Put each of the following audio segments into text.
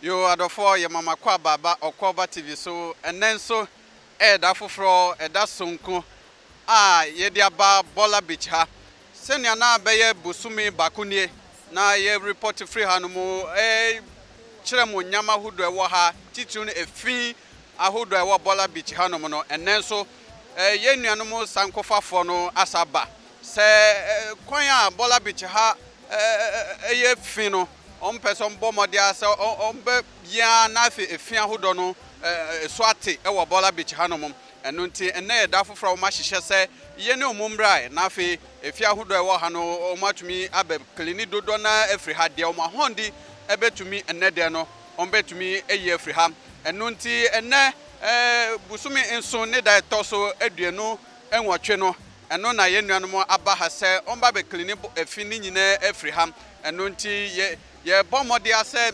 Yo adofo ye mama kwa baba Okoba TV so enenso da foforo da sonko ye dia ba Bola Beach ha senia na beye busumi bakunie na ye report free hanumu kiremu nyama hudo ewo ha titru no efi ahodo ewo Bola Beach hanumu no enenso ye nuanumu sankofafo no asaba se kwan a Bola Beach ha ye fi no person bomodia se ombe bia na fe efia hodo no swate e wo Bola Beach hanom eno nti ene da foforo ma hihye se ye ne omumbrae na fe efia hodo e wo ha no omatumi abe klini dodo na efri ha de omahondi ebetumi ene de no ombetumi eye efri ha eno nti ene busumi enso ne da toso aduenu enwotwe no eno na ye nuanom aba ha se omba be klini efi ni nyina efri ha eno nti ye bomodi ase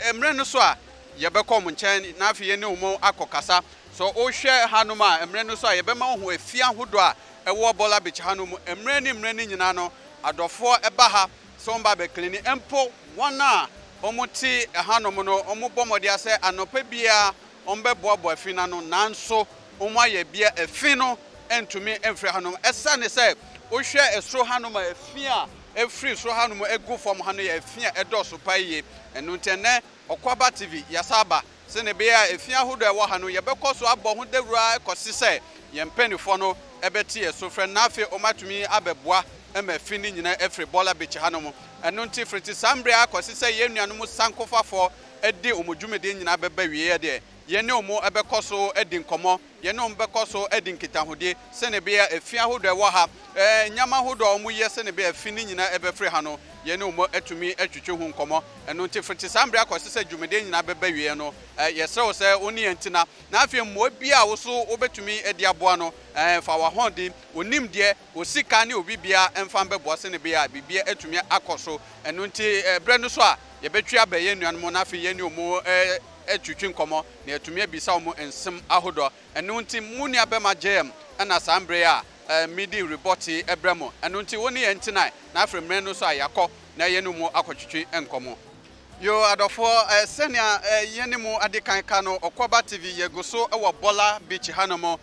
emre no so a ye bekom nchen na afi ye ne umo akokasa so o hwe hanom a emre no so a ye be ma ho afia hodo a ewo Bola Beach hanom emre ni nyina no adofo eba ha so mba be klini empo wona omuti hanom no omu bomodi ase anopa bia ombe boabo afi na no nanso omu aye bia afi no entumi emfre hanom esa ne se o hwe esro hanom a afi a every so hanum egu from hanu ya efia edoso paye enu ntene Okwaba TV yasaba se ne be ya efia hodo ewo hanu ye bekoso abo ho dewura ekosi se ye mpanifo no ebeti eso frɛ nafe omatumi abeboa emafi ni nyina every Bola Beach hanum enu nti friti sambre akosi se ye nuanum sankofafo edi omodwumede nyina beba wie de ye ne omo ebekoso edi nkomo ye ne ombekoso edi nkitahode se ne be ya efia hodo ewo ha nyama hodo omo ye se ne be afi ni nyina ebefre ha no ye ne omo atumi atwetwe hu nkomo eno nti friti sambre akosi se dwumede nyina beba wie no ye se wo se oni entina na afie mo bia wo so obetumi edi aboa no fa wa hondi onim de osika ne obibia emfa mbebo se ne be ya bibia atumi akoso eno nti bre no so a ye betwe abaye nuanom na afie ye ne omo etwetwe nkomo na atumi abisa omo ensem ahodo eno nti muni abema JM na sambre a midi reporti ebremo eno nti woni entina na afremre no so ayakọ na ye no mu akotwetwe enkomo yo adofo senia ye ne mu adekan ka no Okwaba TV ye goso e wo Bola Beach hanomo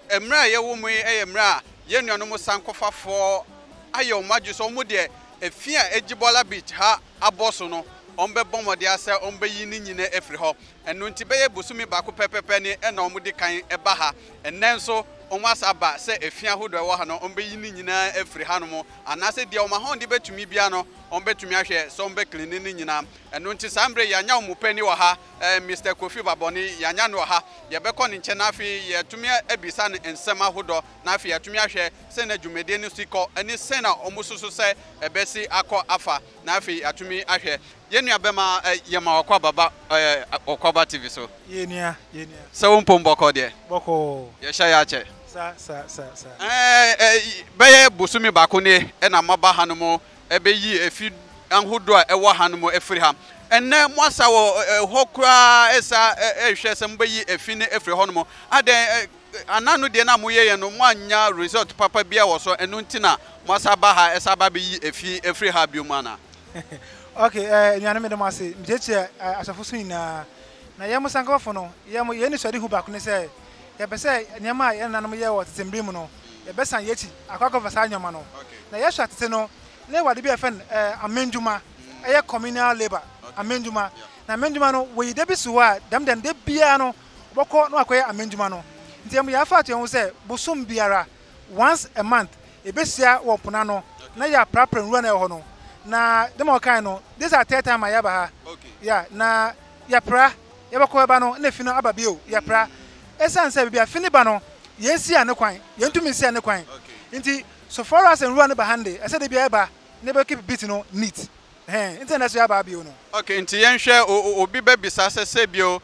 emra ye wo mu emra ye nuanom sankofafo ayo maju so mu de efia egi Bola Beach ha aboso no ombe bomode ase ombe yini nyine efri ho eno nti beye busumi bako pepepe ni ena omudi kan eba ha enenso omwasaba se efia hodo ewo ha no ombe yini nyina efri ha no mo anase dia omahondi betumi bia no ombetumi ahwe so ombe klini ni nyina eno nti sambre yanya omupani wa ha Mr. Kofi Baboni yanya no ha ye beko ni nche na afi ye tumi ebisa ne ensema hodo na afi ye tumi ahwe se na dwumede ni siko eni se na omususu se ebesi akọ afa na afi atumi ahwe yenu abema yema wakwa baba Okwaba TV so yenia se wompo mboko de boko ye sha ya che sa beye busumi bako ne na maba hanumo ebeyi efi anhodo a ewo hanumo efri ha enne mwasa wo hokra esa ehwe se mbeyi efi ne efri honumo ade ananu de na moye no mwanya result papa bia wo so enu ntina mwasa ba ha esa ba beyi efi efri ha biomana okay nyane me dem ase mjeche asafusu ina na yemu sankofo no yemu ye ni sori hu bako ne se ye bese nyama ye nanom ye wo tetembrim no ye besan yechi akwakọ fasa nyama no na ye hwa tete no le wade bi efen amenduma eye communal labor amenduma na amenduma no we de bi suwa dem de bia no boko no akoye amenduma no ntiem ya fa to hu se busum biara once a month e besia wo pona no na ya prapren ruwa na ho no na dem o kan no this are third time ya ba ha yeah na ya pra ya bako ba no na fi no aba bio ya pra esanse bia fi ni ba no yensi ane kwan yentumi si ane kwan nti so far as and run bahande I said bia ba ne be keep bit no neat internet ya ba bio no okay nti yenhwe obi be bisa se bio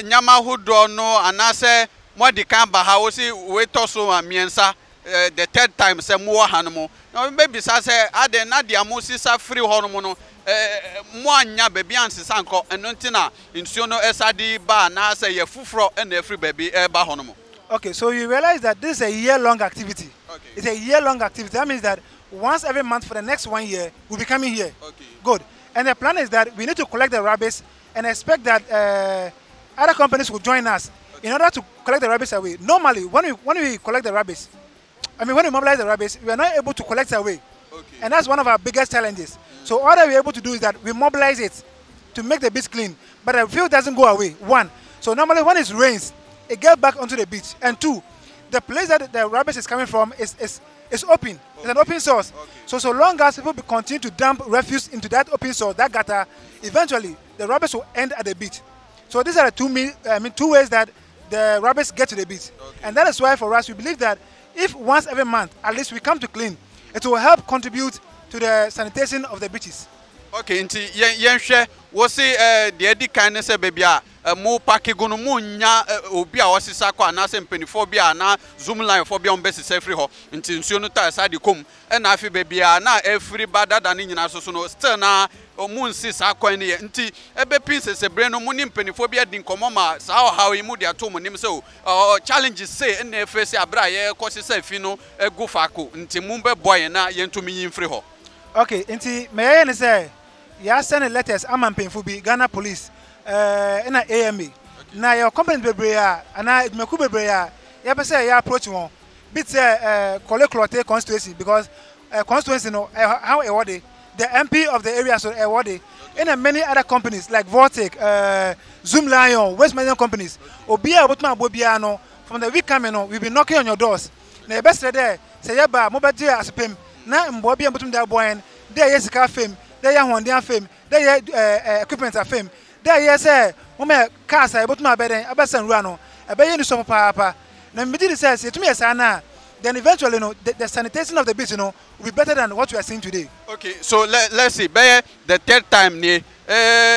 nyama hodo no anase modi kan ba ha wo si we to so amiensa the third time se mo hanumo no be bisa se ade na dia mo sisa free honumo no mo anya baby ansisa nko eno ntina nsuo no esadi ba na se ye fufuro na free baby ba honumo. Okay, so you realize that this is a year-long activity. Okay. It's a year-long activity. That means that once every month for the next 1 year, we'll be coming here. Okay. Good. And the plan is that we need to collect the rubbish and expect that other companies will join us in order to collect the rubbish away. Normally, when we collect the rubbish, when we mobilize the rubbish, we are not able to collect it away. Okay. And that's one of our biggest challenges. So all that we're able to do is that we mobilize it to make the beach clean. But the field doesn't go away, one. So normally when it rains, it gets back onto the beach. And two, the place that the rubbish is coming from is open. Okay. It's an open source. Okay. So long as people continue to dump refuse into that open source, that gutter, eventually the rubbish will end at the beach. So these are the two ways that the rubbish get to the beach. Okay. And that is why for us, we believe that if once every month, at least we come to clean, it will help contribute to the sanitation of the beaches. Okay, nti yenhwe wo se de edi kan ne se bebia mo park gunu mo nya obi a wosisa kwa na se mpanifo bia na zoom line fo bia on besi se free ho nti nsuo no ta sa de kom na afi bebia na every badada ne nyina so no still na mo nsi sa kwan ne nti ebe pieces se bre no mo ni mpanifo bia din komo ma sa how yi mu de ato mo nim se challenges say na face abra ye ko se afi no egu faako nti mo be boy na yentumi yin free ho. Okay, nti me ne say ya send letters am painful be Ghana police in a AMA. Na your company bebre ana edmeku bebre ya be say ya approach one bit collect clote constituency because constituency no how awarded the MP of the area so awarded in many other companies like Vortec, Zoom Lion, West Median companies. Obia botuma bobia no from the week coming no we be knocking on your doors. Na best there say ya ba mo be dey asepem na mbo bia botum da boy there yes ka fame there Honda fame there equipment fame there yes mo me cars I botuma be den abesan rua no e be yeni so papa na me did say etumi esa na then eventually no the sanitation of the beach will be better than what we are seeing today. Okay, so let's see be the third time ni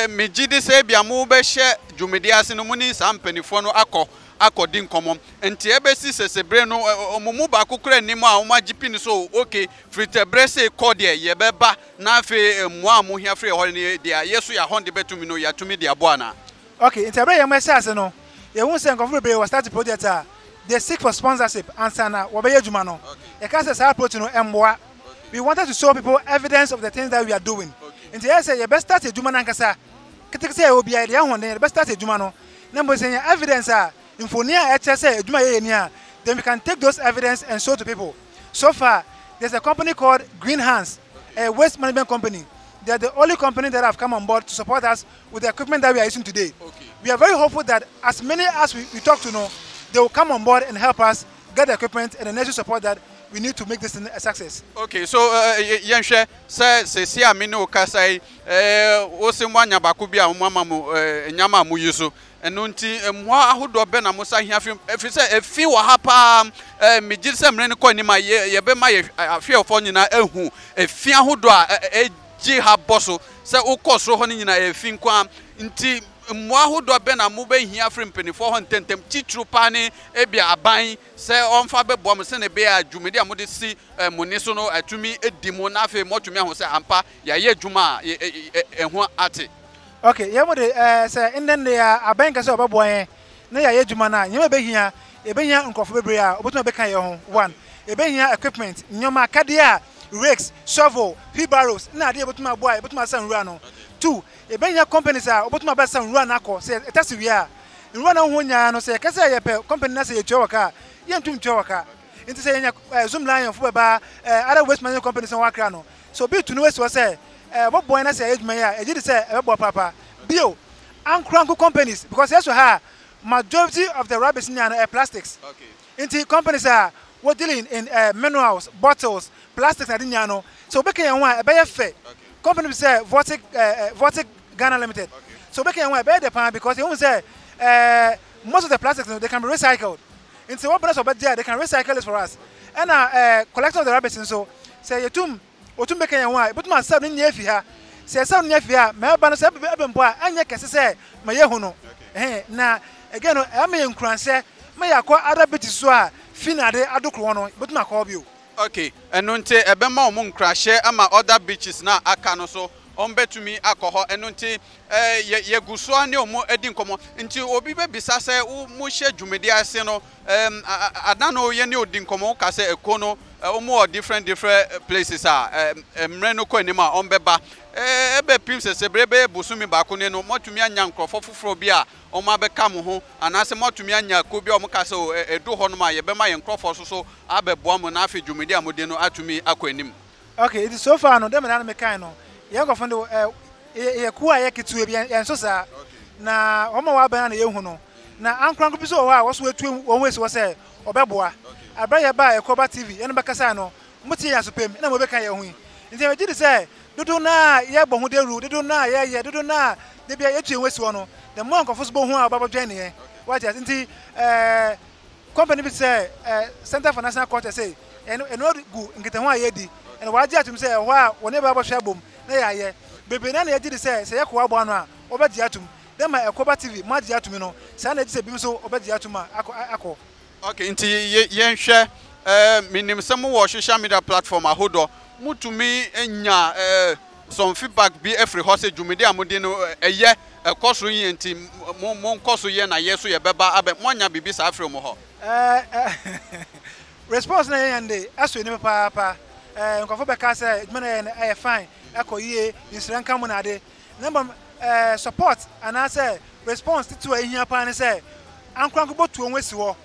me gidi say bia mo be hye dwumedi ase no muni sampanifo no akodi nkomo enti ebesi sesebre no omumu ba kokura nim a oma gipi ni so okay fritebre say code ye beba na afi mo amu hia free ho ne dia yeso ya honde betumi no ya tumi dia boana. Okay, enti abre ye message no ye hu say nkofo be was start project a they seek for sponsorship and sana wo be yeduma no ye can say say approach no emboa. We wanted to show people evidence of the things that we are doing. Enti ye say ye best start eduma na nkasa ketekese ye obi ya honde ye best start eduma no na mbo say evidence a Infonia HSA, then we can take those evidence and show to people. So far, there's a company called Green Hands, a waste management company. They are the only company that have come on board to support us with the equipment that we are using today. Okay. We are very hopeful that as many as we talk to know, they will come on board and help us get the equipment and the necessary support that we need to make this a success. Okay, so Yenhwe say see amino kasai osimwanya bakubia mama mu nyama mu yuso eno nti mwa ahodo be na musa hia fi say efi wo ha pa me gise mre ne ko ni ma ye be ma ye afi ofo nyina ehu efi ahodo a eji ha boso say ukoso ho nyina efi nkwa nti mwa ahodo be na mu be hia fri mpenifo ho ntentem titru pa ne ebia aban say onfa be boam se ne be adwumedi amode si moni so no atumi edimo na afi motumi aho say ampa ya ye adwuma ehu ate. Okay, yamode say inden dey aban ka say obeboyen na ya ye adwuma na nyema be hia e be hia nkofo bebre a obotuma be kan ye ho one e be hia equipment nyoma akade a rakes shovel wheelbarrows na ade obotuma boa e obotuma san rua no. Two, e be hia companies a obotuma be san rua na ko say etase wi a rua na ho nya no say ka say ye pe company na say ye twa waka ye ntum twa waka nti say nya Zoom Lion fo beba other waste management companies on wakra no so be to no we say what boy na say eduma ya ejidi say e bo papa bio ankranko companies because yes ha majority of the rubbish in plastics. Okay. Into companies are what dealing in minerals, bottles, plastics na dinya no so be kan one e be fair. Company say Vortec Ghana Limited. Okay. So be kan one e be the pan because they say most of the plastics they can be recycled. Into what bonus of there they can recycle it for us. And collector of the rubbish so say otum be kan one but man say nya fi ha say nya fi ha me ba no say be mpo a anya kese say ma ye hu no na again no am ye nkranse ma yakọ other beaches so a finade adokro no but ma call bio. Okay, eno nte ebe ma omo nkrahye ama other beaches na aka no so ombetumi akoho eno nte ye guso ani omo edi nkomo nti obi be bisa se mu hye dwumedi ase no adano ye ne odi nkomo ka se ekono omo different places mre no ko anima ombeba ebe pim sesebrebe busumi bakune no motumi anya nkrofo foforo bi a omo abeka mo ho anase motumi anya ko bi omo ka se edu ho no ma ye be ma ye nkrofo so abeboa mo na afi dwumidi amode no atumi akwanim. Okay, it is so far no dem na me kan no ye go find ye ku a ye ketu bi en so sa na omo wa ba na ye hu no na ankranko bi so wa so etu won we so say obeboa abraye ba Ekoba TV ene bakasa no muti ya sopem na mo be kan ye hu nti e gidi say dodo na ye bo hu deru dodo na ye dodo na de bia ye tu enwesi wo no the more nkofo so bo hu a ba join ye what just nti company bi say Center for National Culture say eno gu nkita hu a ye di ene wa atum say ho a woni ba hwe bom na ya ye bebe na ye gidi say ye ko abo anu a obedi atum dem ma Ekoba TV ma di atum no say na say bi so obedi atum akọ. Okay, nti yenhwe minim some wo social media platform ahodo mutumi enya some feedback bi every hose dwumede amode no eye ekoso yin nti mo nkoso ye na yeso ye beba abe monya bibi sa afre mo ho response na yende aso ni papa nkofo be ka say dwumana ye fine akoyie insira nka mo na ade number support and I say response to ehia pa ne say ankranko botu onwesi wo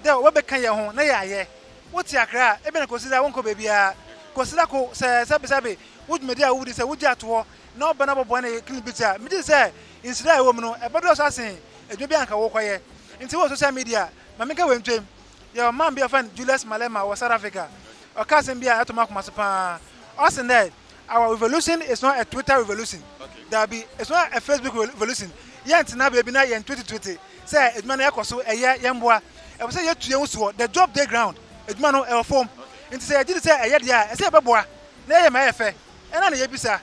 de we be kan ye ho na ya ye woti akra e be na consider wonko bebia consider ko sabe wudumedi a wudi say wudi ato na oba na bobo na clean picture me dey say insida e wo mu no e bedo so asen edwe bi anka wo koye nti wo social media ma me ka wentwem your man be a friend Julius Malema was South Africa o ka sen bia atoma kuma so pa us in there our revolution is not a Twitter revolution. That be it's not a Facebook revolution. Yent na be na yen 2020 say eduma na yakoso eye yemboa e say yetu ye wuso the job day ground eduma no e form nti say agidi say eye dia e say beboa na ye ma yefe e na ye bisa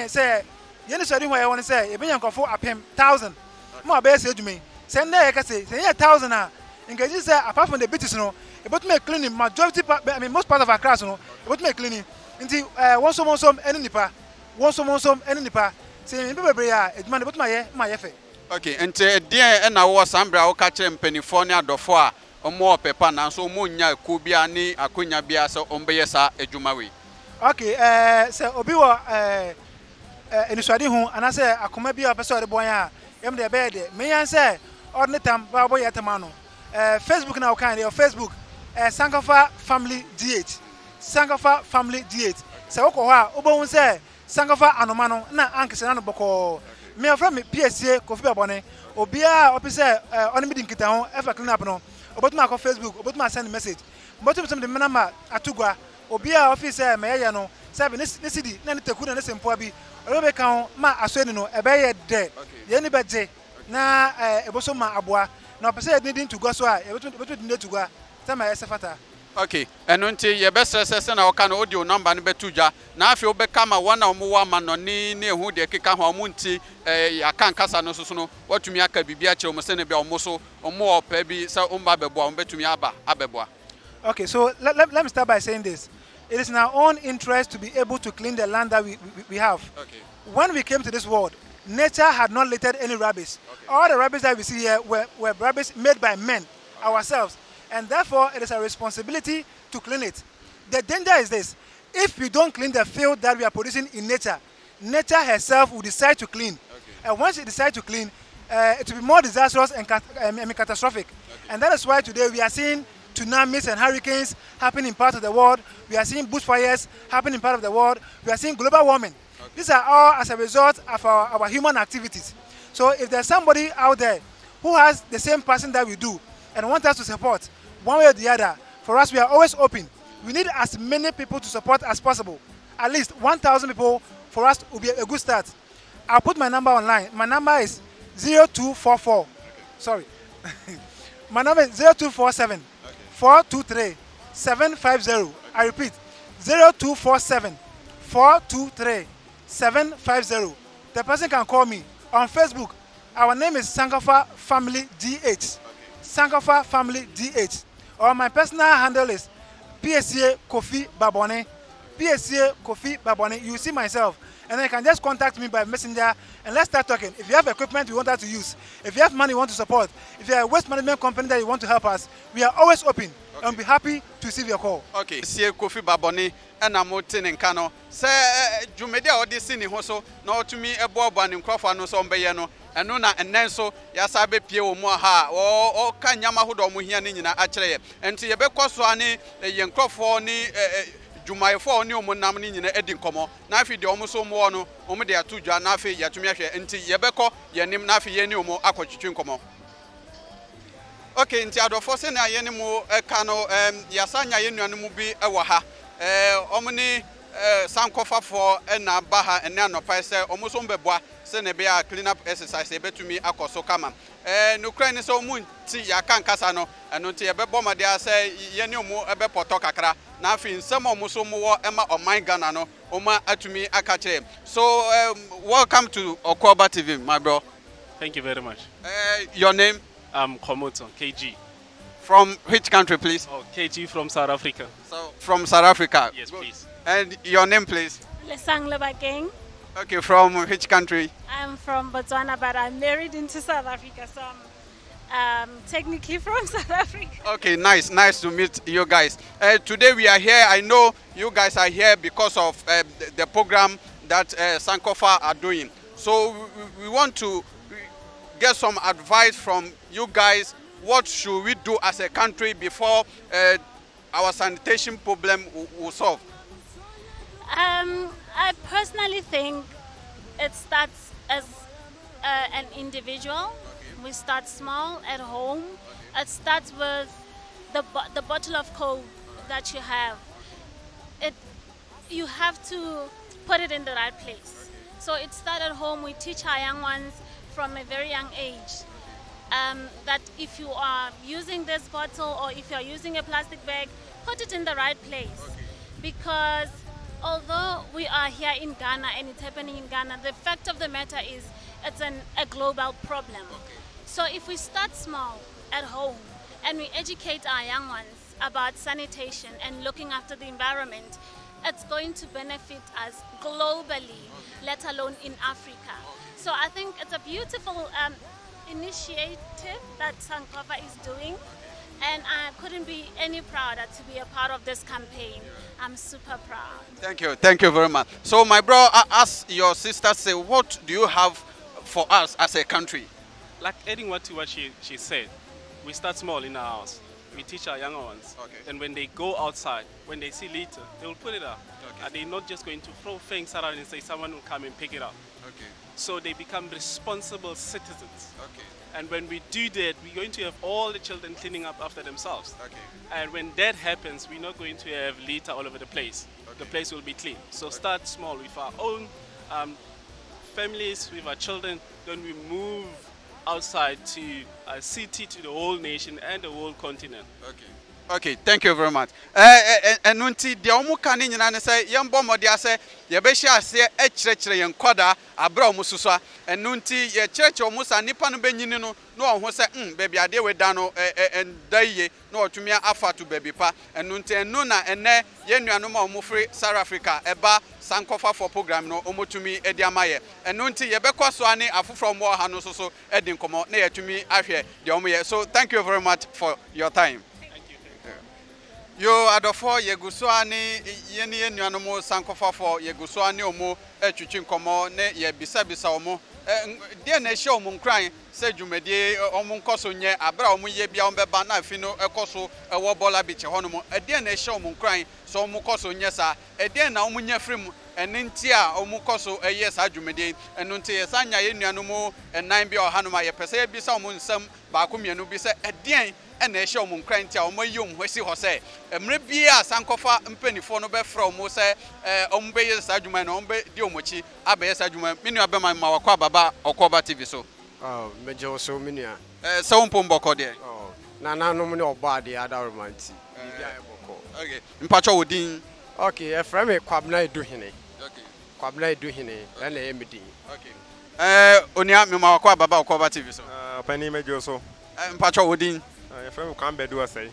say ye ni sori ho ye won say e be yankofo apem 1000 mo be say eduma say na ye ka say ye 1000 a nkaji say apart from the beaches no e both make cleaning majority I mean most part of our class no e both make cleaning nti won so eni nipa won so eni nipa say me bebre ya eduma ne both ma ye fe. Okay, nti dia na wo sambra wo ka kire mpanifo ne adofo a omo opepa na so omo nya ku bia ni akonya bia so ombeye sa edwuma we. Okay, say obi wo enisuade hu ana say akoma bia pese ore bon ya em de be de me yan say ordinary tam ba boy yetama no Facebook na wo kan de Facebook Sankofa Family DH Sankofa Family DH say wo ko ho a obo hu say Sankofa anoma no na ankese na no boko me from PSA Kofi Babone obia opise oni mi dinkita ho efa clean up no obotuma ko Facebook obotuma send message botum some de menama atugwa obia office me ye no sabe ne sidi na ne teku na ne sempo abi obe ka ho ma asoni no ebe ye de ye ni beje na eboso ma aboa na opise ne din tugwa so a botum din tugwa sama ye sefata. Okay, eno nti ye best sese na oka no audio number ne betuja na afi obeka ma wana omuwa ma no ni ehu de keka ho omunti aka nkasa no soso no watumi aka bibia che omse ne bia omoso omo opa bi sa omba beboa ombetumi abeboa. Okay, so let me start by saying this. It is in our own interest to be able to clean the land that we have. Okay. When we came to this world, nature had not littered any rubbish. Okay. All the rubbish that we see here were rubbish made by men, ourselves. And therefore, it is our responsibility to clean it. The danger is this. If we don't clean the field that we are producing in nature, nature herself will decide to clean. Okay. And once it decides to clean, it will be more disastrous and catastrophic. Okay. And that is why today we are seeing tsunamis and hurricanes happening in parts of the world. We are seeing bushfires happening in part of the world. We are seeing global warming. Okay. These are all as a result of our human activities. So if there's somebody out there who has the same passion that we do and wants us to support, one way or the other, for us, we are always open. We need as many people to support as possible. At least 1,000 people for us will be a good start. I'll put my number online. My number is 0244. Okay. Sorry. My number is 0247 423 750. Okay. I repeat, 0247 423 750. The person can call me on Facebook. Our name is Sankofa Family DH. Okay. Sankofa Family DH. Or my personal handle is PSA Kofi Babone. PSA Kofi Babone. You see myself. and then you can just contact me by messenger and let's start talking. If you have equipment you want us to use, if you have money you want to support, if you are a waste management company that you want to help us, we are always open and be happy to receive your call. Okay. Sie Kofi Baboni ena motin nka no se dwumedi a odi si ni ho so na otumi eboabo ne nkrofo no so mbeye no eno na enen so ya sa be pie wo mu ha o ka nyama hodo mo hia ni nyina a kire ye enti ye be koso ani ye nkrofo ni dwumayefo ni omunam ni nyina edi nkomo na afi de omo so mo no omo de atudwa na afi yatumi ahwe enti ye be ko ye nim na afi ye ni omo akotwetwe nkomo. Okay, nti adofo se na ye ni mu ka no yasanya ye nuanu mu bi ewo ha omni sankofafo na ba ha ene anopa se omuso mbeboa se ne be a clean up exercise e betumi akoso kama nukra ni se omu nti ya kankasa no eno nti ye bebo made ase ye ni omu ebe poto kakra na afi nsem omuso mu wo ema oman Ghana no oma atumi aka kire. So welcome to Okwaba TV, my bro. Thank you very much. Your name? I'm Komoto, KG. From which country, please? Oh, KG from South Africa. So from South Africa. Yes, please. And your name, please? Lesang Lebakeng. Okay, from which country? I'm from Botswana, but I'm married into South Africa, so I'm technically from South Africa. Okay, nice to meet you guys. Today we are here. I know you guys are here because of the program that Sankofa are doing. So we want to get some advice from you guys. What should we do as a country before our sanitation problem will solve? I personally think it starts as an individual. Okay. We start small at home. Okay. It starts with the bottle of Coke that you have. You have to put it in the right place. Okay. So it starts at home. We teach our young ones from a very young age that if you are using this bottle or if you are using a plastic bag, put it in the right place. Okay. Because although we are here in Ghana and it's happening in Ghana, the fact of the matter is it's a global problem. Okay. So if we start small at home and we educate our young ones about sanitation and looking after the environment, it's going to benefit us globally, let alone in Africa. So I think it's a beautiful initiative that Sankofa is doing, and I couldn't be any prouder to be a part of this campaign. I'm super proud. Thank you very much. So my bro, as your sister say, what do you have for us as a country? Like adding what she said, we start small in our house. We teach our younger ones. Okay. And when they go outside, when they see litter, they will put it up. Okay. And they're not just going to throw things around and say someone will come and pick it up. Okay. So they become responsible citizens. Okay. And when we do that, we're going to have all the children cleaning up after themselves. Okay. And when that happens, we're not going to have litter all over the place. Okay. The place will be clean. So start small with our own families, with our children. Then we move outside to a city, to the whole nation and the whole continent. Okay. Okay, thank you very much. Nunti dia omu kani nyina ne say yembo modi ase ye be hia ase e kirekire yen koda abra omu susua nunti ye kirekire omu sa nipa no benyini no no ho se baby ade we da no ndaye no otumi afa to baby pa nunti enu na ene ye nuano ma omu free South Africa eba Sankofa for program no omotumi edi amaye nunti ye be kwaso ani afofro mo ha no so edi nkomo na ye tumi ahwe de omu ye. So thank you very much for your time. Yo adofo yeguso ani yeni nuanomo Sankofa for yeguso ani omo etwitwi nkomo ne ye bisa omo de na ehye omo nkran se dwumedie omo nkoso nye abra omo ye bia ombeba na afi no ekoso ewo Bola Beach hono de na ehye omo nkran so omo koso nye sa de na omo nya frim ene nti a omo koso eye sa dwumedie eno nti ye sanya ye nuanomo enan bia ohanoma ye pese ye bisa omo nsam ba ko mienu bi se edien ena ehye omo nkran nti a omo yom hwesi ho se emre bia Sankofa mpanifo no be fra omo se omo be ye sa dwuma na omo be di omochi abe sa dwuma menu abema ma wakwa baba Okwaba TV so mejo so menua se won boko de na no me oba de ada romanti bibia e boko. Okay, mpacho wodin. Okay, e fra me Kwabena Eduhene. Okay, Kwabena Eduhene na e medin. Okay, onia me ma wakwa baba Okwaba TV so pani mejo so mpacho wodin. E fra me Kwambedu Osei.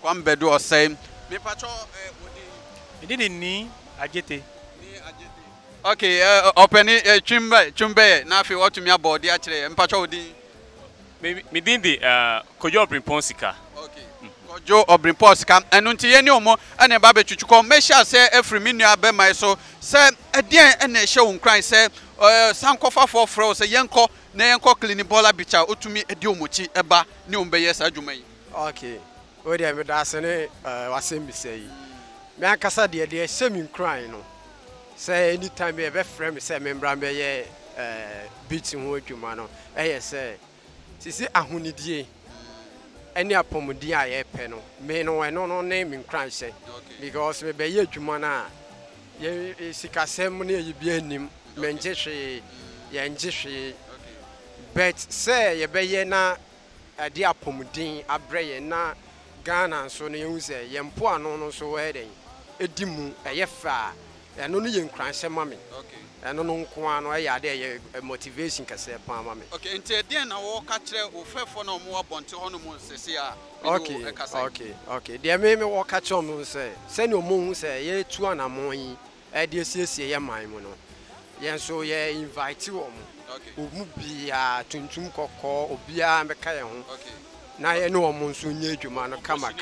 Kwambedu Osei me pacho wodin. Ndidi ni ajete. Ni ajete. Okay, openi chumbe na afi watumi abodi a kire mpacho odin. Me din di Kojo Obrimponsika. Okay. Kojo Obrimponsika enu nti ye ni omo ene ba be twutwuko me sha se efri mi nua be mai so se edien ene hye wo nkran se sankofa for fro se yenko na yenko clean bola bicha otumi edi omochi eba ni ombe ye sa adwuma yi. Okay. O dia me da se ne wasem bi sei. Me akasa de semi nkran no. Say anytime me be frame say membra be ye beat ho adwuma no. Say sisi ahunidie any apomudi a ye pe no me no no name in crunch say because me be ye adwuma na ye sikasem na ye bi anim me nje hwe ye nje hwe but say ye be ye na ade apomudin abre ye na Ghana so no ye say ye mpo ano no so we den edimu ye fa eno no ye nkranse mame eno no nko ano ye ade ye motivation kase pa mame. Okay, enti edien na wo ka kire ofefo na omo abonte hono mu sese a. Okay. Dia me wo ka kire omo se ni omo hu se ye tu anamon yi e de siesie ye man mu no. Ye so ye invite wo mo. Okay. Omu bia tuntum kokko obia meka ye ho. Okay. Na ye no omo nso nya adwuma no kama.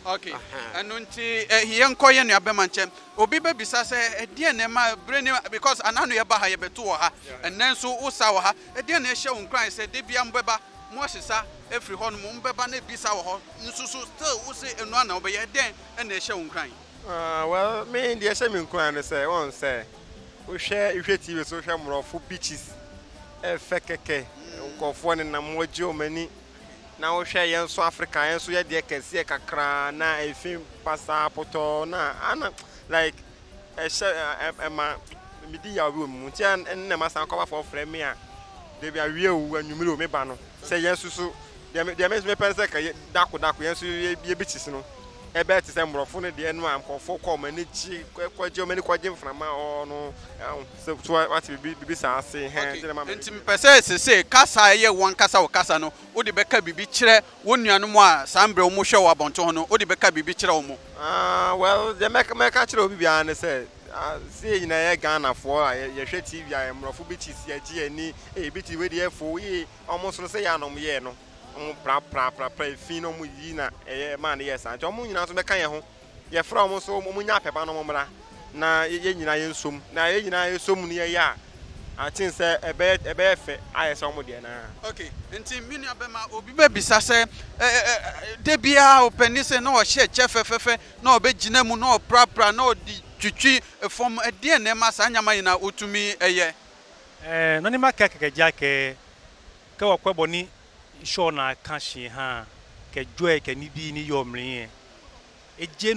Okay. Anu nti ye nko ye nua be manche obi be bisa se edien na ma breni because ananu ye ba ha ye beto wo ha enen so usa wo ha edien na ehye unkran se de bia mbeba mo hisa efri ho no mo mbeba na bisa wo ho nsusu still usi enu ana obe ye den na ehye unkran. Well, me the ehye me unkran say won say wo hwe TV so hwe mrofo beaches fekeke nkofo ne na mo je omani na wo hwe yen so Africa yen so ye de kese kakra na efim passport na ana like ma midi ya we mu ti an na masan cover for frame me a de bia wie wu anwumire o me ba no say yen susu de me pense ka dako yen so ye bitis no e be ti say mrofo no de no am kofo ko mani chi kwaje mani kwaje mframa o no so what bibi sa ase he de ma enti mpese sese kasa ye won kasa wo kasa no wo de beka bibi kire wo nuanu mu a sambre wo mo hwe wo abonto ho no wo de beka bibi kire wo mo. Well, the meka kire obi bia ne say see nyina ye Ghana for ye hwe TV a mrofo bitis ye gi ani e biti we de fo ye almost no say ya no ye no pra fin no mu yi na man yes anti omu nyina so beka ye ho ye fra omu so omu nya peba no mumra na ye nyina ye nsom na ye nyina ye som ne ye ya atin se ebe fe aye so omu de na. Okay, enti mini abema obi be bisa se de bia openi se na o hye chefefefe na obegina mu na o pra na odi twitwi from edie na ma sa nyama yina otumi eye no ni maka kekeja ke wakwa ni show na kanshi ha ke joy ke ni bi ni yomre eji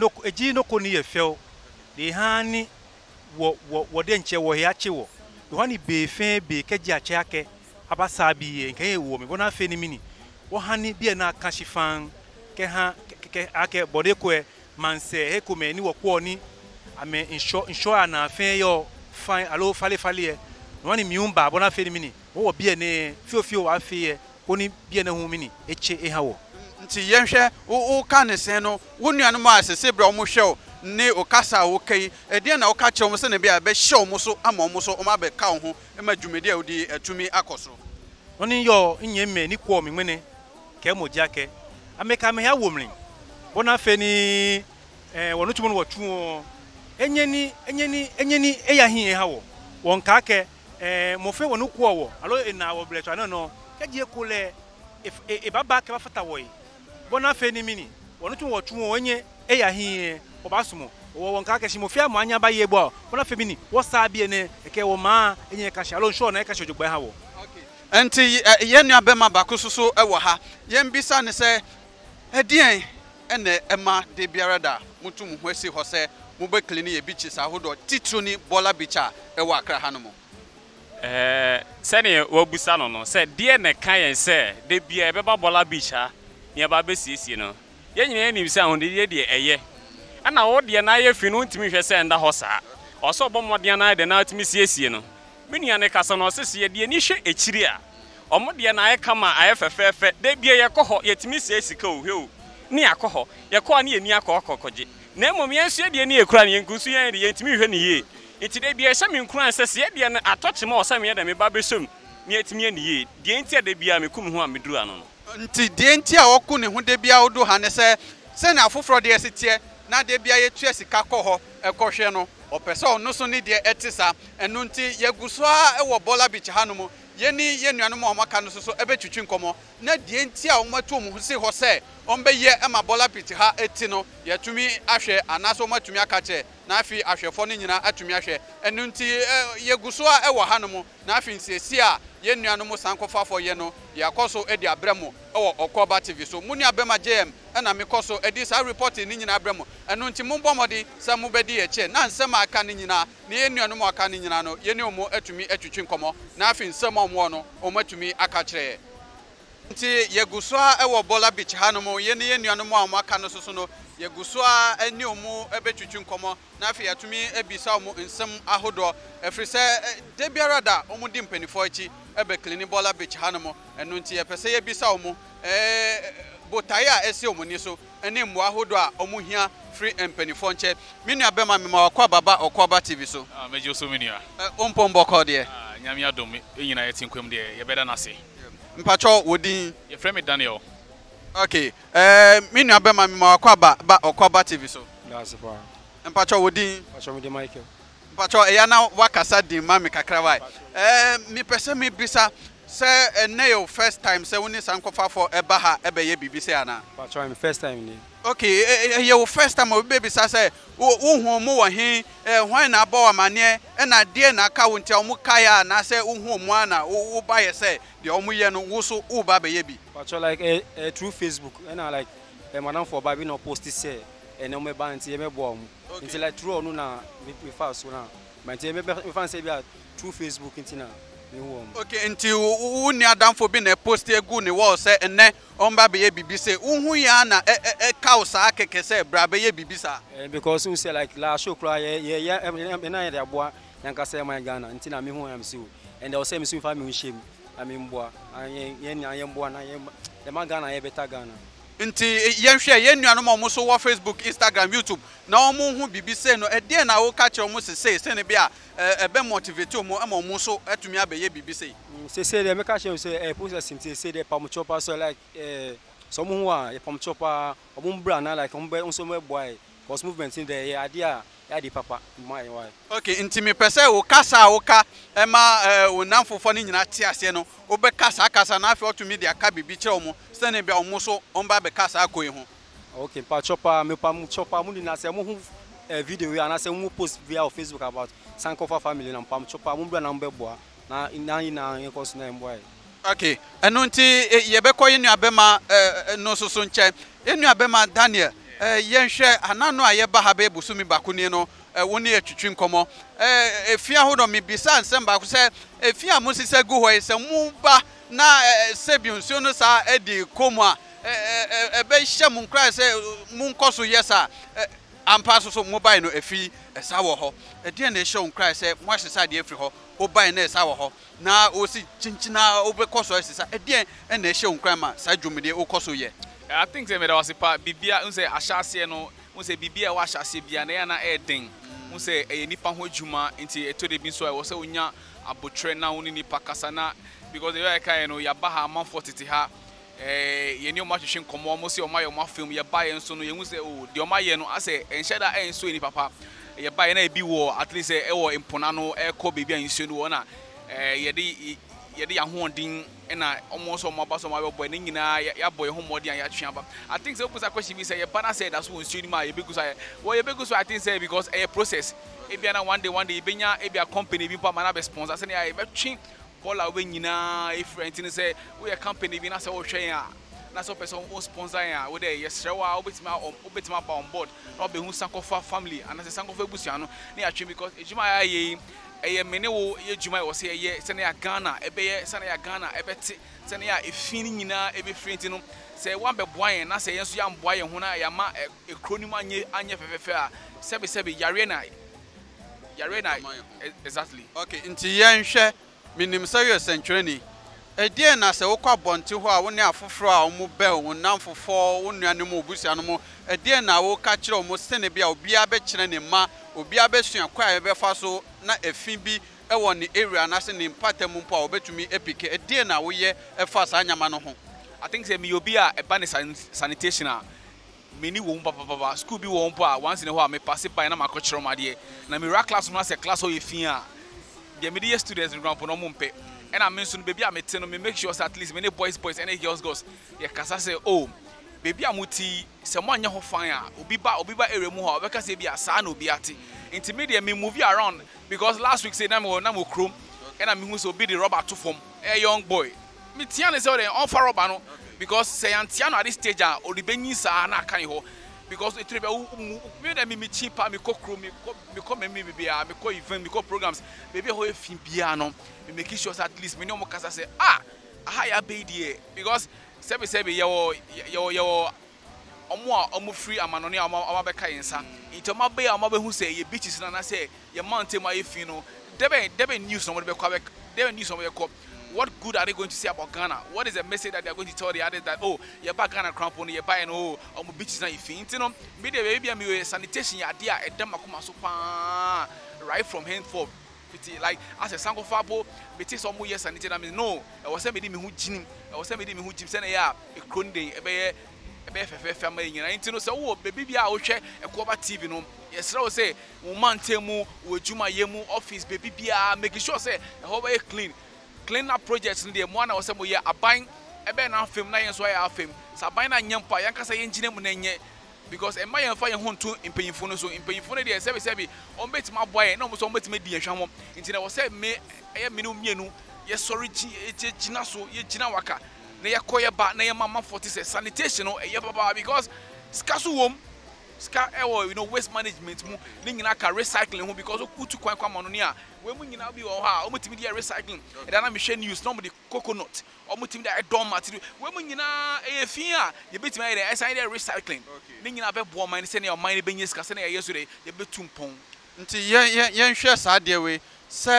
no ko ni ye fel de ha ni wo de nche wo ya che wo do hani be fe be ke ji ache ake abasa bi nke ye wo me bona fe ni mini wo hani bi na kanshi fan ke ha ke ake bode ko manse he ko me ni wo ko ni ame insure na fe yo fine alo fale e no ni miumba bona fe ni mini wo bi ne fio wa fe oni bia na hu mini eche e hawo nti yenhwe wo ka ne sen no wo nuanu ma asese bra mo hwe ne o kasa wo kai e na wo ka che mo se ne bia be hye mo so ama mo so o ma be ka ho e ma dwumedi a wo di atumi akoso oni yo nyemme ni kwa mi mene ke mo jake ameka me ha wo mrin bona fe ni wono tumo no watu enyeni eya hin e hawo won ka ke mo fe wono kwa wo alo na wo bleto no kaje kule e baba ke ba fata wo yi bona fe ni mini wono tu wo tu onye e ya hin o ba sumo wo won ka ke si mo fi am anya ba ye bo bona fe mini wo sa bi ne ke wo ma enye ka sha lo sho na e ka sho jogba ha wo. Okay, enti ye nua be ma ba kususu e wo ha ye mbisa ne se edien ene ema de biara da mutu mu ho esi ho se mo be clean ye beaches ahodo titru ni bola beach e wo Accra ha no mo. Sene wabusa no se de ne kan yen se de bia beba bola beach ha ne ba be siesie no ye nyina ni bisa ho de eye ana wo de na ye fi no ntimi hwe se nda ho saa oso obomode na de na atimi siesie no menua ne kasa no sese ye de ni hwe ekiri a omode na ye kama aye fefefe de bia ye koho ye timi siesika o hwe ni akoho ye ko ani eni akokoje na emom ye nso de ni ekura ni nkusu ye de ye ntimi hwe ni ye Nti de bia sɛ me nkran sɛ se de na atɔche ma ɔsɛ me de me ba besom me atimi ani ye de nti de bia me kum ho a me duru ano no nti de nti a wɔku ne ho de bia wodo ha ne sɛ na afoforo de asitie na de bia yetua sika kɔ hɔ ɛkɔhwɛ no ɔpɛ sɛ ɔno so ne de ɛte sa ɛno nti yeguso a ɛwɔ Bola Beach ha no mu yeni yenuanom a ɔmaka no so ɛbɛtwitwi nkɔmɔ na de nti a ɔmato mu se hɔ sɛ ɔmbɛyɛ ɛma Bola Beach ha eti no yɛtumi ahwɛ anaso ɔmatumi aka kyɛ na afi ahwɛfo no nyina atumi ahwɛ ɛno nti yeguso a ɛwɔ ha no mu na afi nsiesi a yenuanom sankofafo ye no yakɔso ɛdi abrɛmo ɛwɔ Okoba TV so muni abema JM ɛna mekɔso ɛdi sa report ni nyina abrɛmo ɛno nti mombɔmɔde sɛ mobɛdi yɛkyɛ na nsɛm aka ne nyina ne yenuanom aka ne nyina no yene omo atumi atwitwi nkɔmɔ na afi nsɛm ɔmo no omo atumi aka kyerɛ nti yeguso a ɛwɔ Bola Beach ha no mu yene yenuanom a ɔmo aka no so no yeguso a ani omo ɛbɛtwitwi nkɔmɔ na afi atumi ebisa omo nsɛm ahodo ɛfiri sɛ de biara da omo di mpanifo akyi ebe klini Bola Beach ha no mo enu nti epese ye bisa omo botaye a ese omo ni so ene mmo ahodo a omo hia free empanifo nche minu abema me ma wakwa baba Okoba TV so meje so menu a ompombo ko de nyame adom enyina yetinkwam de ye beda na se mpacho wodin ye frame Daniel okay minu abema me ma wakwa baba Okoba TV so that's fa mpacho wodin mpacho me de Michael mpacho eya na wakasa di ma me kakra wai mi pese mi bisa say ene your first time say woni sankofa for eba ha ebe ye bibi say ana mpacho my first time ni okay your first time we baby say wo mu wo he hwan na aba wa mane na de na aka wo ntia wo kaya na say wo mu ana wo ba ye say de wo ye no wo so wo ba be ye bi mpacho like through Facebook and I like madam for baby no post say and no me ba nti ye me bo mu nti like through no na we fast so na my nti me fan say be through Facebook nti na okay nti wo ni adamfo bi na post egu ne wall say enne omba be ye bibi say hu ya na ka usa keke say bra be ye bibi sa because we say like la show cry ye na ye aboa yanka say my Ghana nti na me hu am see and they say me so fa me shame I mean boa ye na ye boa na ye ma Ghana ye better Ghana nti yenhwe yenuanom omo so wo Facebook Instagram YouTube na omo hu bibi say no ede na wo ka kire omo say ne bia ebe motivate omo ama omo so atumi abeye bibi say say dey make kire say process nti say dey pam chopper so like some who are pam chopper omo bra na like omo be so me boy cause movement in there ya dia ya di papa my why okay nti me pese wo kasa wo ka ema wo namfofo ni nyina tie ase no wo be kasa na afi otumi dia ka bibi kire omo se ne bia omo so omba be kasa akoi ho okay pa chopper me pam chopper mu na se mo hu video we na se mo post via Facebook about Sankofa family na pam chopper mu bra na mbe boa na ina cause na mboy okay eno nti ye be koyi nu abema no soso nche enu abema Daniel yenhwe anano aye ba ha be busumi bakuni no woni atwitwi nkomo efia hodo me bisa nsem ba ko se efia mo sise gu ho se mu ba na sebiunso no sa edi komu a ebe hye mu nkra se mu nkoso yesa ampa so mobile no efi esa wo ho ede na ehye nkra se mo ahesa de efri ho obai na esa wo ho na osi chinchina obekoso esesa ede na ehye nkra ma sa dwumde okoso ye I think say me da was pa bibia unse ahyase no unse bibia wa ahyase bia na na eden unse nipa ho adwuma nti eto de bi so wo se onya abotre na woni nipa kasa na because the way kai no ya ba ha amanfo tete ha ye ni o ma hwehwe nkomo mo se o ma ye o ma film ye ba ye nso no ye hu se o de o ma ye no ase enhyeda enso ni papa ye ba ye na e bi wo at least e wo impona no e ko bibia nso no na ye de ya ho odin na almost on my boss on my boy nyina ya boy ho modi an ya twia I think say opusa question be say Bana said that's one student ma ye begu so well ye begu so I think say because a process e bia na one day e benya e bia company bi pa ma na be sponsor say na ye be twi Bola we nyina e friend ni say we a company bi na say wo hwen a na so person who sponsor ya we dey yesrewa obetima ba on board no be hu Sankofa family and say Sankofa ebusia no na ya twi because ejuma ya ye eye mene wo ye djuma wo se ye se na ya Ghana ebe ye se na ya Ghana ebeti se na ya efini nyina ebe frenti no se wan be boan na se yenso ya mboa ye ho na ya ma ekronim anye fefefe a sebe yare na exactly okay nti yenhwe minim se ye century edie na se wo kwa bonte ho a wo ne afoforo a wo mu be wo namfofo wo nuane mu obusia no mu edie na wo ka kire wo se ne bia obi a be kire ne ma obi abesua kwa ebe fa so na efin bi ewo ni area na se ni mpata mu mpo a obetumi epike edie na wo ye efa sa nyama no ho. I think say me obi a eba ni sanitation a many won papa school bi won pa once in a while me pass by na makochiro made na me ra class no say class o yefin a the media students in ground no mo mpe and I mention baby I met no me make sure at least many boys and girls ye kasa say oh baby amuti se mo anya ho fan a obi ba area mu ho obeka say bi asa na obi ate intermediate me move around because last week say na mo chrome and I me who so be the rubber to form a young boy me tia ne say on for rubber no because say antia no at this stage a odibenyi sa na kan ho because it me dem me cheaper me kokro me come me bia me ko event me ko programs baby ho efin bia no me make sure at least me no mo kasa say aha ya be die because sebe yo omo free amanoni omo be kai nsa ito ma be omo be hu say ye beaches na say ye mountain ma efin no debe news no be kwa be debe news no be ko. What good are they going to say about Ghana? What is the message that they are going to tell the others that oh, you're back Ghana crampon, you're buying oh, beaches and you think you know, media baby me sanitation idea a demakuma super right from henceforth. Like as a sango fabo, but it's almost yes sanitation. I mean no, I was saying me who gym, I was saying me who gym say ya a crony a family you know so oh baby be out share a cover TV no. Yes, I say woman temu, juma yemu office baby be making sure say how very clean up projects in the one or some year a buying a ben and film, nine so I film. Sabina Yampa, Yankasa engineer Munenye, because a my fire home to in paying for so in paying for the service on bet my boy and almost on bet me the shamo. Until I was said, me a minum, yes, sorry, Chinaso, Yechinawaka, Naya Koya Bat, Naya Mamma 46 sanitation or a yababa because Skasuum. Ska you know waste management mu ning na ka recycling because okutu kwan kwa mono nia we mu nyina bi wo ha omutimi dia recycling e da na me hwe news no mo de coconut omutimi da edon material we mu nyina efin a ye betimi ayi da assign dia recycling ning nyina be bo man se ne o man be nyes ka se ne ye yeso de ye betum pon nti yen hwe sa de we se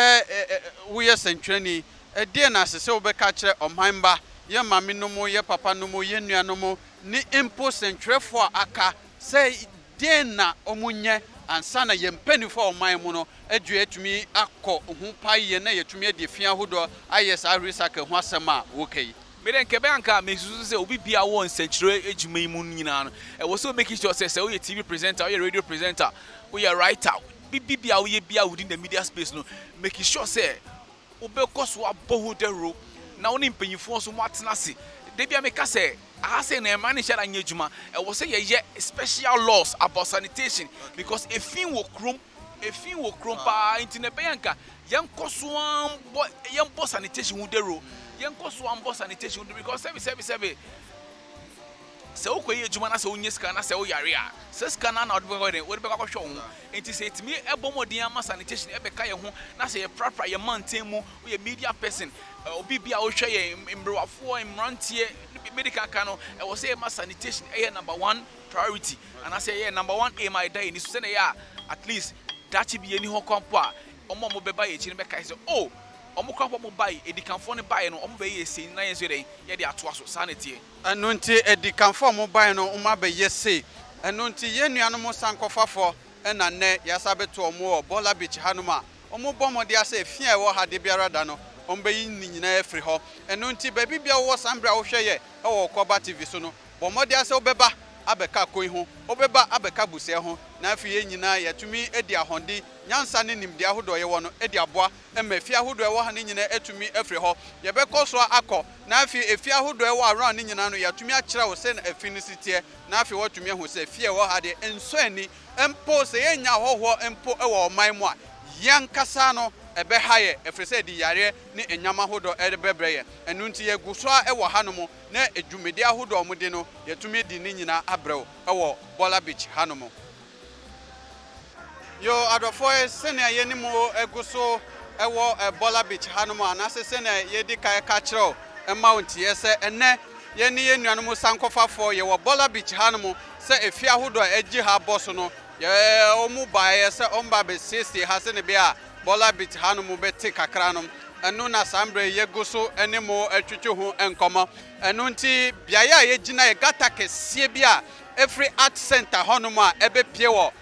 wo ye sentwani e de na se wo be ka kire oman ba ye mame no mo ye papa no mo ye nua no mo ni impo sentwefo aka say dena omunye ansana yempeni for oman mu no adu atumi akọ hu paye na yatumi adefia hodo ayesa recycle ho asema okay me den kebe anka me susu se obi bia won senchire ejuma imu nyina no e wo so make sure say we TV presenter we radio presenter we writer bibia we bia within the media space no make sure say obekoso aboho dero na woni mpanyifo so mo atena se de bia me ka say I say na man share anya juma e wo say ye special laws about sanitation because efin wo krom pa intine beyanka yenkoso ambo sanitation udero yenkoso ambo sanitation because sebi se wo koye juma na se onye scan na se wo yare a se scan na wo be kwa hwe ho enti se etimi ebomodin ama sanitation e be ka ye ho na se ye prapra ye maintain mu wo ye media person obi bia wo hwe ye mbrewafo imrantie medical kano I was say my sanitation number 1 priority and I say number 1 aim I die ni so say at least that be any ho kwampo a omo mo beba ye chi ne be kai say oh omo kwampo mo buy edikanfo ne buy no omo be ye sei na ye so dey ye dey ato aso sanity anu nti edikanfo mo buy no omo be ye sei anu nti ye nuano mo sankofafo na ne yasa beto omo Bola Beach hanuma omo bomo dia say fia e wo ha de biara da no ombe yin nyina efri ho eno nti baby bia wo sambra wo hwe ye e wo Koba TV so no bomodi ase obeba abeka koi ho obeba abeka buse ho na afi ye nyina yatumi edi ahonde nyansa ne nimde ahodo ye wo no edi aboa emafi ahodo e wo ha ne nyina etumi efri ho ye be koso akọ na afi efi ahodo e wo around ne nyina no yatumi akira wo se na afi ni sitie na afi watumi ho se fie wo ha de enso ani empo se ye nya hoho empo e wo man mu a yankasa no ebe haye efrese di yare ni enyama hodo ebebreye enu nti ye guso a ewo hanomo na edwumedi ahodo omde no yetumi di ni nyina abrew ewo Bola Beach hanomo yo adofo sene ye ni mo eguso ewo Bola Beach hanomo anase sene ye di kai ka kiro emount ye se enne ye ni ye nuanom sankofafo ye wo Bola Beach hanomo se efi ahodo eji ha boso no ye omu bae se omba be 60 ha se ne bia Bola Beach hanumu beti kakranom enu na sambre yeguso enemo atwetwe ho enkomo enu nti biaya ye gina ye gata kesie bia every art center honumu a ebe pie wo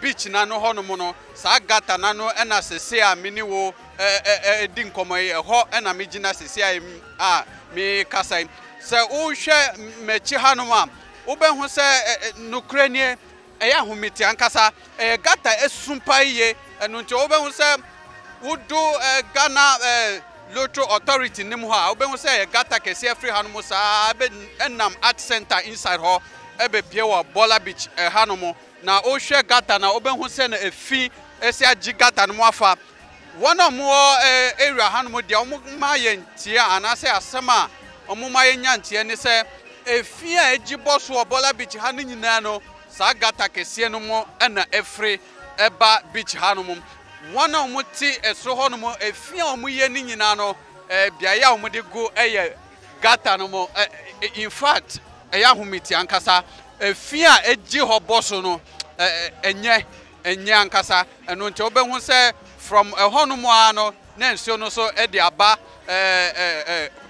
beach na no ho no mo no sa gata na no na sese a mini wo di nkomoy ho na me gina sese a me kasai se wo hwe mechi hanom a wo be hu se nukranie eya humiti ankasa gata esumpa iye enu nti wo be hu se wudu Ghana Lotto Authority nim ho a wo be hu se gata kese free hanom sa be enam art center inside ho ebe pie wo Bola Beach hanom na o hwe gata na wo be hu se na efi esi agi gata no afa one of more area hanom dia wo ma ye ntia anase asema wo ma ye nyantie ni se efi a agi boss wo Bola Beach ha no nyina no sa gata kese no mo na efre eba beach hanom one of muti eso ho no mo efi a wo ye ni nyina no bia ya wo de go gata no mo in fact eya humiti ankasa efi a agi ho boss no enye ankasa eno nti obehu se from ehonu mo ano na nsuo no so e de aba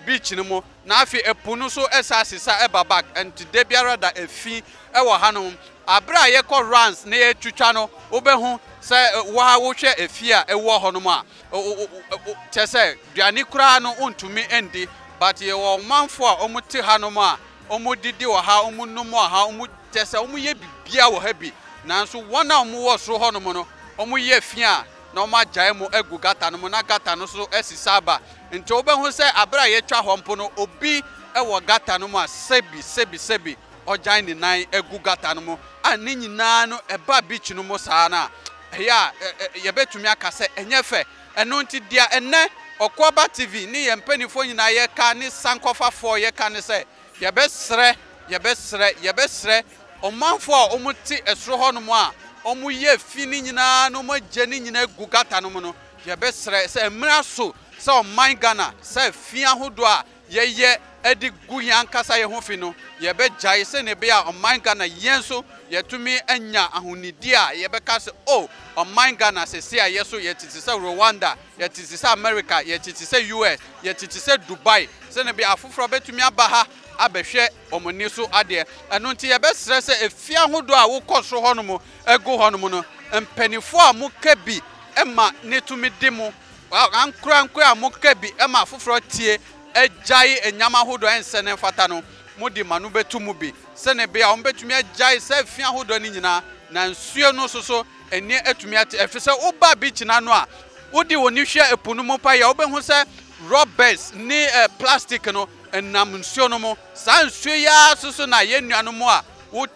beach no mo na afi epunu so esasisa eba back and today biara da efi ewo hanom abra ye ko runs na ye twitwa no obehu se wa wo hwe efi a ewo honom a chese duani kura no untumi endi but ye wo manfo a omuti hanom a omudidi wo ha omunum ha omu chese omu ye bibia wo ha bi nanso wona omu wo so honom no omu ye fia na omu agyae mu egu gata no na gata no so esisaba nti obehu se abra ye twa hompo no obi ewo gata no a sebi ogyan ni nan egu gata no a ni nyina no eba beach no saa na ya ye betumi akase enyefe eno nti dia enne Okwaba TV ni ye mpanifo nyina ye ka ni sankofafo ye ka ni se ye besre omanfo a omuti esro ho no mo a omu ye fini nyina no mo gye nyina gu gata no mo no ye besre se emra so se o man Ghana se fia hodo a ye edi gu yan kasa ye ho fi no ye be jai se ne be a o man Ghana yen so ye tumi anya ahunidi a ye be ka se o man Ghana se se a ye so ye titi se Rwanda ye titi se America ye titi se US ye titi se Dubai se ne be afoforo betumi aba ha abehwe omoni so ade eno nti ye be sere se efia hodo a wo koso ho no mo egu ho no mo no empanifo a mo kabi ema netumi demo ankura a mo kabi ema afoforo tie ejai enyama hodo ensene fata no modi manu betumu bi se ne be a on betumi ejai se efia hodo ni nyina na nsuo no so eni etumi ate efise oba beach na no a wodi woni hwe epunu mo pa ya obehu se rubbers ni plastic no enam nsuo no mo sa nsuo ya so na ye nuano mo a wo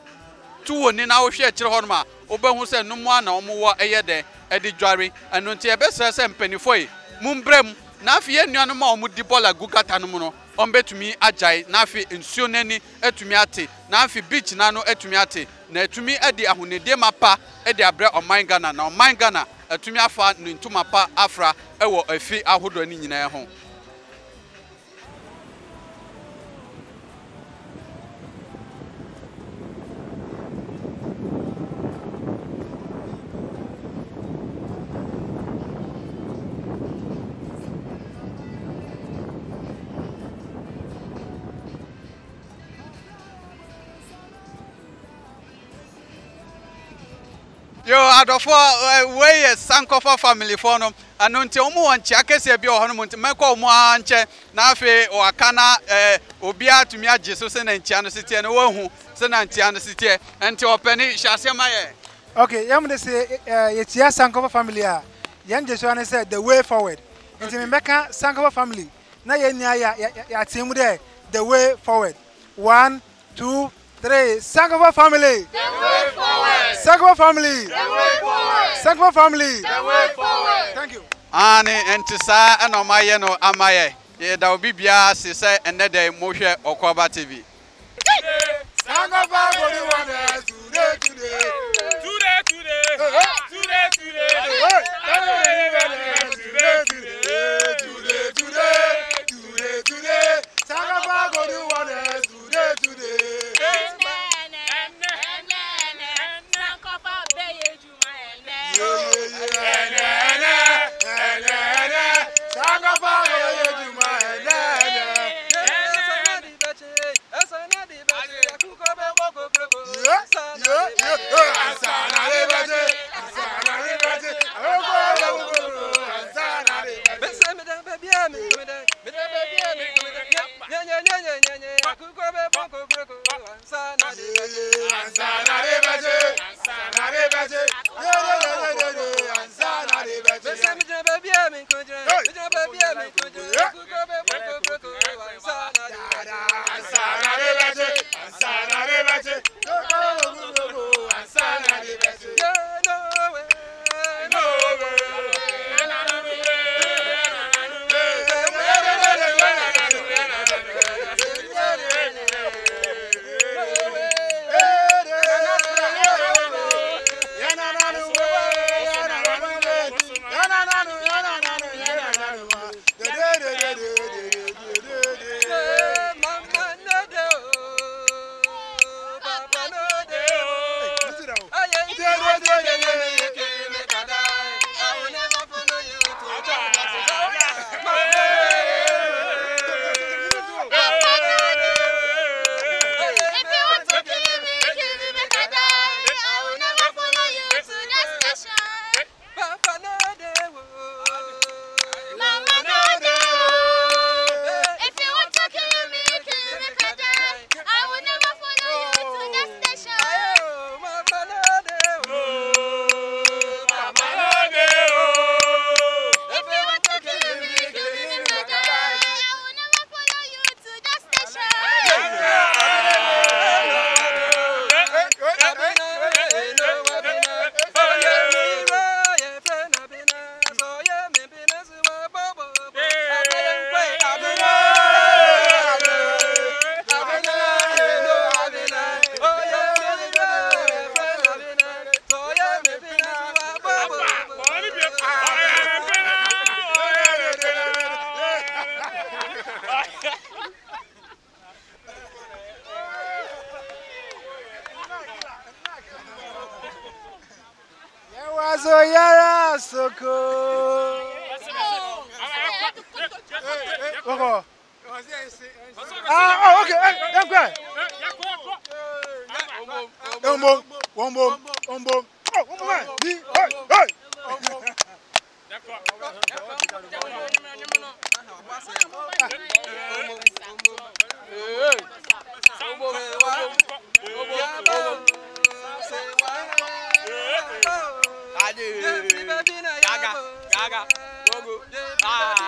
tuwo ni na wo hwe kire ho no ma obehu se no mo na omo wo eye de edi dware eno nti ebesere se mpanifo yi mumbrem na afi ye nuano mo omo di bola gugata no mo no ombetumi ajai na afi nsuo nani etumi ate na afi beach na no etumi ate na etumi edi ahunede mapa edi abre oman Ghana na oman Ghana etumi afa ntuma pa afra ewo afi ahodo ni nyina ho. Yo adofo we Sankofa family for no anu nti omu wonche akese bi ohonu mu nti meko omu anche na afi o akana obi atumi age so se na ntia no sitie no wahu se na ntia no sitie nti opani hyase maye. Okay, yam dey say yetia Sankofa family a yan je so na say the way forward. Nti me meka Sankofa family na ye nia ya temu there the way forward. 1 2 3 Sankofa family. The way forward. Sankofa family. The way forward. Sankofa family. The way forward. Thank you. Ani entisa enomaye no amaye. Ye da obi bia se se enede mo hwe Okwaba TV. Sankofa body wonders today. Sankofa body wonders today. Yeah. so yara soko. Oko. Ah, okay. Hey, go. Ombo. Oh, ombo. Hey. Gaga. Gogo. Ah.